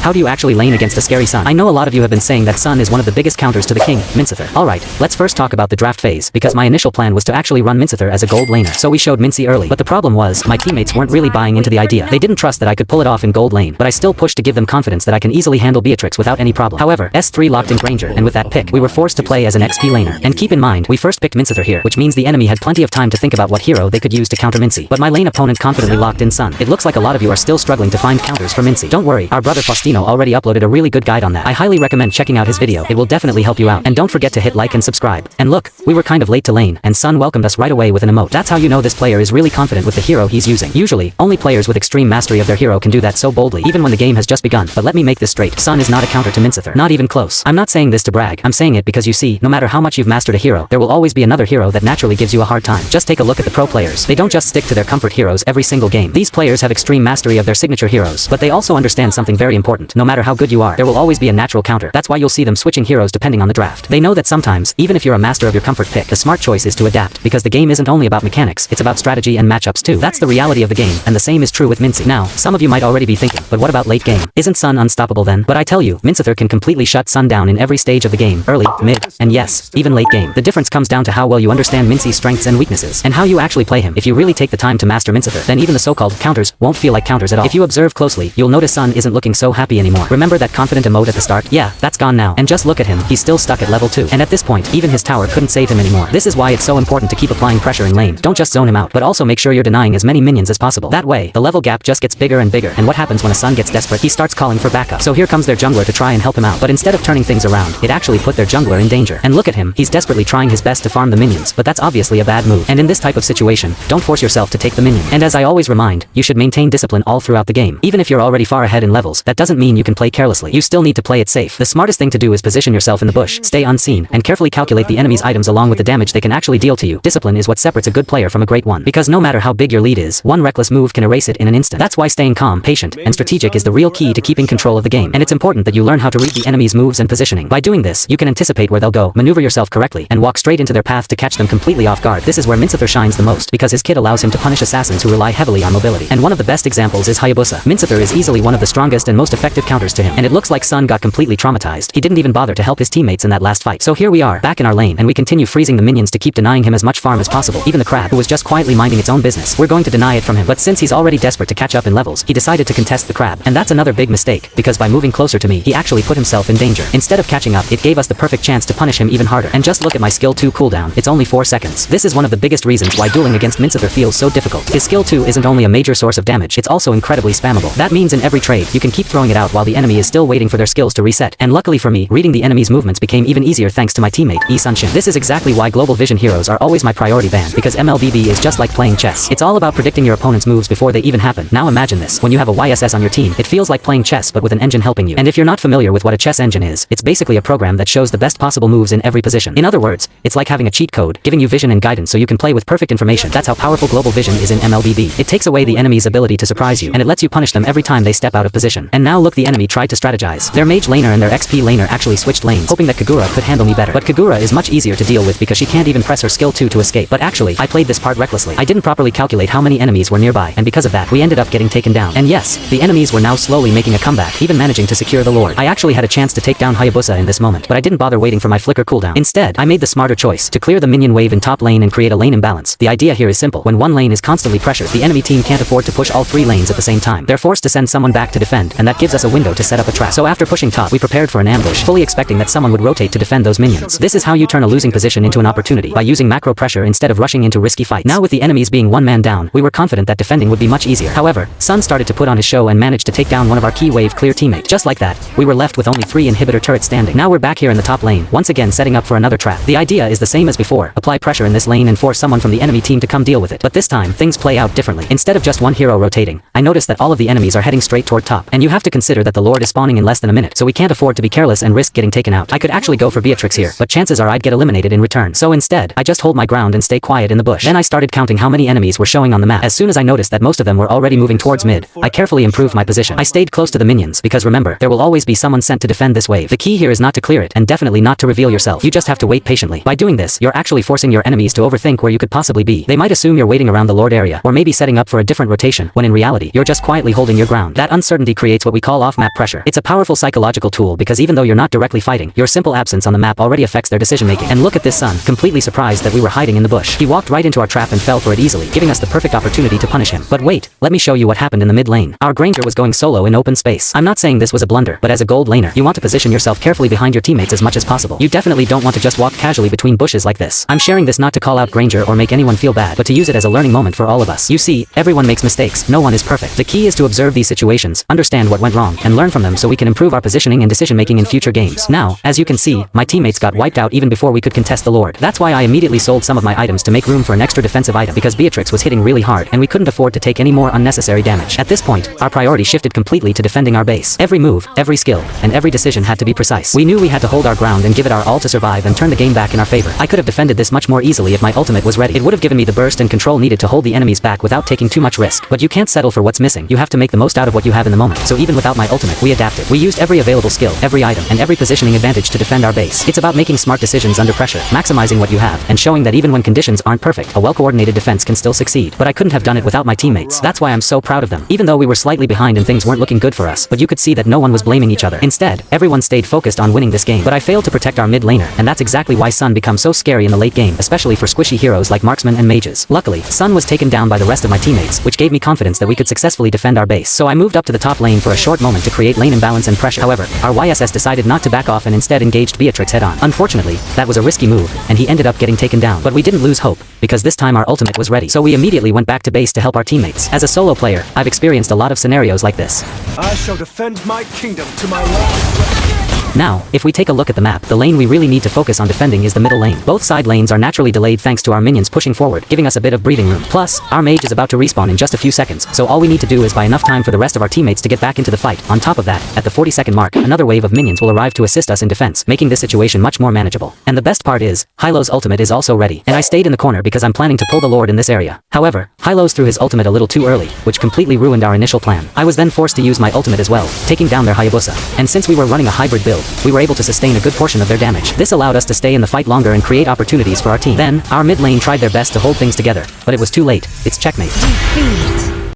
How do you actually lane against a scary Sun? I know a lot of you have been saying that Sun is one of the biggest counters to the king, Minsitthar. Alright, let's first talk about the draft phase, because my initial plan was to actually run Minsitthar as a gold laner, so we showed Mincy early. But the problem was, my teammates weren't really buying into the idea. They didn't trust that I could pull it off in gold lane, but I still pushed to give them confidence that I can easily handle Beatrix without any problem. However, S3 locked in Granger, and with that pick, we were forced to play as an XP laner. And keep in mind, we first picked Minsitthar here, which means the enemy had plenty of time to think about what hero they could use to counter Mincy. But my lane opponent confidently locked in Sun. It looks like a lot of you are still struggling to find counters for Mincy. Don't worry, our brother Faustino already uploaded a really good guide on that. I highly recommend checking out his video. It will definitely help you out. And don't forget to hit like and subscribe. And look, we were kind of late to lane, and Sun welcomed us right away with an emote. That's how you know this player is really confident with the hero he's using. Usually, only players with extreme mastery of their hero can do that so boldly, even when the game has just begun. But let me make this straight. Sun is not a counter to Minsitthar. Not even close. I'm not saying this to brag. I'm saying it because you see, no matter how much you've mastered a hero, there will always be another hero that naturally gives you a hard time. Just take a look at the pro players. They don't just stick to their comfort heroes every single game. These players have extreme mastery of their signature heroes, but they also understand something very important. No matter how good you are, there will always be a natural counter. That's why you'll see them switching heroes depending on the draft. They know that sometimes, even if you're a master of your comfort pick, the smart choice is to adapt, because the game isn't only about mechanics, it's about strategy and matchups too. That's the reality of the game, and the same is true with Mincy. Now, some of you might already be thinking, but what about late game? Isn't Sun unstoppable then? But I tell you, Minsitthar can completely shut Sun down in every stage of the game, early, mid, and yes, even late game. The difference comes down to how well you understand Mincy's strengths and weaknesses, and how you actually play him. If you really take the time to master Minsitthar, then even the so-called counters won't feel like counters at all. If you observe closely, you'll notice Sun isn't looking so happy anymore. Remember that confident emote at the start? Yeah, that's gone now. And just look at him, he's still stuck at level 2. And at this point, even his tower couldn't save him anymore. This is why it's so important to keep applying pressure in lane. Don't just zone him out, but also make sure you're denying as many minions as possible. That way, the level gap just gets bigger and bigger. And what happens when a Sun gets desperate? He starts calling for backup. So here comes their jungler to try and help him out. But instead of turning things around, it actually put their jungler in danger. And look at him, he's desperately trying his best to farm the minions, but that's obviously a bad move. And in this type of situation, don't force yourself to take the minion. And as I always remind, you should maintain discipline all throughout the game. Even if you're already far ahead in levels, that doesn't mean you can play carelessly. You still need to play it safe. The smartest thing to do is position yourself in the bush, stay unseen, and carefully calculate the enemy's items along with the damage they can actually deal to you. Discipline is what separates a good player from a great one, because no matter how big your lead is, one reckless move can erase it in an instant. That's why staying calm, patient, and strategic is the real key to keeping control of the game. And it's important that you learn how to read the enemy's moves and positioning. By doing this, you can anticipate where they'll go, maneuver yourself correctly, and walk straight into their path to catch them completely off guard. This is where Minsitthar shines the most, because his kit allows him to punish assassins who rely heavily on mobility. And one of the best examples is Hayabusa. Minsitthar is easily one of the strongest and most effective counters to him, and it looks like Sun got completely traumatized. He didn't even bother to help his teammates in that last fight. So here we are, back in our lane, and we continue freezing the minions to keep denying him as much farm as possible. Even the crab, who was just quietly minding its own business, we're going to deny it from him. But since he's already desperate to catch up in levels, he decided to contest the crab. And that's another big mistake, because by moving closer to me, he actually put himself in danger. Instead of catching up, it gave us the perfect chance to punish him even harder. And just look at my skill 2 cooldown, it's only 4 seconds. This is one of the biggest reasons why dueling against Minsitthar feels so difficult. His skill 2 isn't only a major source of damage, it's also incredibly spammable. That means in every trade, you can keep throwing it out while the enemy is still waiting for their skills to reset. And luckily for me, reading the enemy's movements became even easier thanks to my teammate, Yi Sun-Shin. This is exactly why global vision heroes are always my priority band, because MLBB is just like playing chess. It's all about predicting your opponent's moves before they even happen. Now imagine this, when you have a YSS on your team, it feels like playing chess but with an engine helping you. And if you're not familiar with what a chess engine is, it's basically a program that shows the best possible moves in every position. In other words, it's like having a cheat code, giving you vision and guidance so you can play with perfect information. That's how powerful global vision is in MLBB. It takes away the enemy's ability to surprise you, and it lets you punish them every time they step out of position. And now look, the enemy tried to strategize. Their mage laner and their XP laner actually switched lanes, hoping that Kagura could handle me better. But Kagura is much easier to deal with because she can't even press her skill 2 to escape. But actually, I played this part recklessly. I didn't properly calculate how many enemies were nearby, and because of that, we ended up getting taken down. And yes, the enemies were now slowly making a comeback, even managing to secure the Lord. I actually had a chance to take down Hayabusa in this moment, but I didn't bother waiting for my flicker cooldown. Instead, I made the smarter choice to clear the minion wave in top lane and create a lane imbalance. The idea here is simple. When one lane is constantly pressured, the enemy team can't afford to push all 3 lanes at the same time. They're forced to send someone back to defend, and that gives us a window to set up a trap. So after pushing top, we prepared for an ambush, fully expecting that someone would rotate to defend those minions. This is how you turn a losing position into an opportunity, by using macro pressure instead of rushing into risky fights. Now with the enemies being one man down, we were confident that defending would be much easier. However, Sun started to put on his show and managed to take down one of our key wave clear teammates. Just like that, we were left with only 3 inhibitor turrets standing. Now we're back here in the top lane, once again setting up for another trap. The idea is the same as before, apply pressure in this lane and force someone from the enemy team to come deal with it. But this time, things play out differently. Instead of just one hero rotating, I noticed that all of the enemies are heading straight toward top. And you have to consider that the Lord is spawning in less than a minute, so we can't afford to be careless and risk getting taken out. I could actually go for Beatrix here, but chances are I'd get eliminated in return. So instead, I just hold my ground and stay quiet in the bush. Then I started counting how many enemies were showing on the map. As soon as I noticed that most of them were already moving towards mid, I carefully improved my position. I stayed close to the minions, because remember, there will always be someone sent to defend this wave. The key here is not to clear it, and definitely not to reveal yourself. You just have to wait patiently. By doing this, you're actually forcing your enemies to overthink where you could possibly be. They might assume you're waiting around the Lord area, or maybe setting up for a different rotation, when in reality, you're just quietly holding your ground. That uncertainty creates what we call call off map pressure. It's a powerful psychological tool because even though you're not directly fighting, your simple absence on the map already affects their decision making. And look at this Sun, completely surprised that we were hiding in the bush. He walked right into our trap and fell for it easily, giving us the perfect opportunity to punish him. But wait, let me show you what happened in the mid lane. Our Granger was going solo in open space. I'm not saying this was a blunder, but as a gold laner, you want to position yourself carefully behind your teammates as much as possible. You definitely don't want to just walk casually between bushes like this. I'm sharing this not to call out Granger or make anyone feel bad, but to use it as a learning moment for all of us. You see, everyone makes mistakes, no one is perfect. The key is to observe these situations, understand what went wrong, and learn from them so we can improve our positioning and decision making in future games. Now, as you can see, my teammates got wiped out even before we could contest the Lord. That's why I immediately sold some of my items to make room for an extra defensive item because Beatrix was hitting really hard and we couldn't afford to take any more unnecessary damage. At this point, our priority shifted completely to defending our base. Every move, every skill, and every decision had to be precise. We knew we had to hold our ground and give it our all to survive and turn the game back in our favor. I could have defended this much more easily if my ultimate was ready. It would have given me the burst and control needed to hold the enemies back without taking too much risk. But you can't settle for what's missing. You have to make the most out of what you have in the moment. So even without my ultimate, we adapted. We used every available skill, every item, and every positioning advantage to defend our base. It's about making smart decisions under pressure, maximizing what you have, and showing that even when conditions aren't perfect, a well-coordinated defense can still succeed. But I couldn't have done it without my teammates. That's why I'm so proud of them. Even though we were slightly behind and things weren't looking good for us, but you could see that no one was blaming each other. Instead, everyone stayed focused on winning this game. But I failed to protect our mid laner, and that's exactly why Sun becomes so scary in the late game, especially for squishy heroes like marksmen and mages. Luckily, Sun was taken down by the rest of my teammates, which gave me confidence that we could successfully defend our base. So I moved up to the top lane for a short moment to create lane imbalance and pressure. However, our YSS decided not to back off and instead engaged Beatrix head on. Unfortunately, that was a risky move, and he ended up getting taken down. But we didn't lose hope, because this time our ultimate was ready. So we immediately went back to base to help our teammates. As a solo player, I've experienced a lot of scenarios like this. I shall defend my kingdom to my last breath. Now, if we take a look at the map, the lane we really need to focus on defending is the middle lane. Both side lanes are naturally delayed thanks to our minions pushing forward, giving us a bit of breathing room. Plus, our mage is about to respawn in just a few seconds, so all we need to do is buy enough time for the rest of our teammates to get back into the fight. On top of that, at the 40-second mark, another wave of minions will arrive to assist us in defense, making this situation much more manageable. And the best part is, Hylo's ultimate is also ready, and I stayed in the corner because I'm planning to pull the Lord in this area. However, Hylo's threw his ultimate a little too early, which completely ruined our initial plan. I was then forced to use my ultimate as well, taking down their Hayabusa. And since we were running a hybrid build, we were able to sustain a good portion of their damage. This allowed us to stay in the fight longer and create opportunities for our team. Then, our mid lane tried their best to hold things together, but it was too late. It's checkmate.